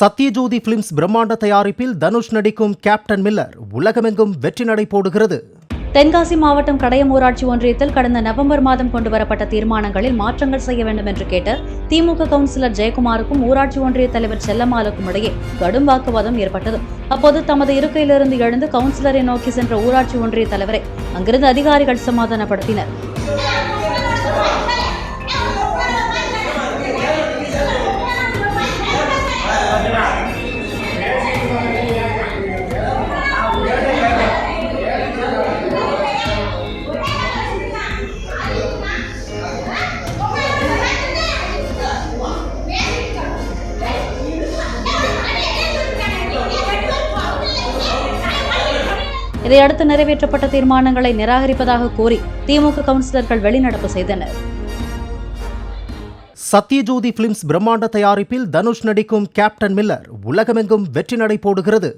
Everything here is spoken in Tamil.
சத்யஜோதி பிலிம்ஸ் பிரம்மாண்ட தயாரிப்பில் தனுஷ் நடிக்கும் கேப்டன் மில்லர் உலகமெங்கும் வெற்றி நடை போடுகிறது. தென்காசி மாவட்டம் கடையம் ஊராட்சி ஒன்றியத்தில் கடந்த நவம்பர் மாதம் கொண்டுவரப்பட்ட தீர்மானங்களில் மாற்றங்கள் செய்ய வேண்டும் என்று கேட்ட திமுக கவுன்சிலர் ஜெயக்குமாருக்கும் ஊராட்சி ஒன்றிய தலைவர் செல்லம்மாளுக்கும் இடையே கடும் வாக்குவாதம் ஏற்பட்டது. அப்போது தமது இருக்கையிலிருந்து எழுந்து கவுன்சிலரை நோக்கி சென்ற ஊராட்சி ஒன்றிய தலைவரை அங்கிருந்து அதிகாரிகள் சமாதானப்படுத்தினர். இதையடுத்து நிறைவேற்றப்பட்ட தீர்மானங்களை நிராகரிப்பதாக கூறி திமுக கவுன்சிலர்கள் வெளிநடப்பு செய்தனர். சத்யஜோதி பிலிம்ஸ் பிரம்மாண்ட தயாரிப்பில் தனுஷ் நடிக்கும் கேப்டன் மில்லர் உலகமெங்கும் வெற்றி நடை போடுகிறது.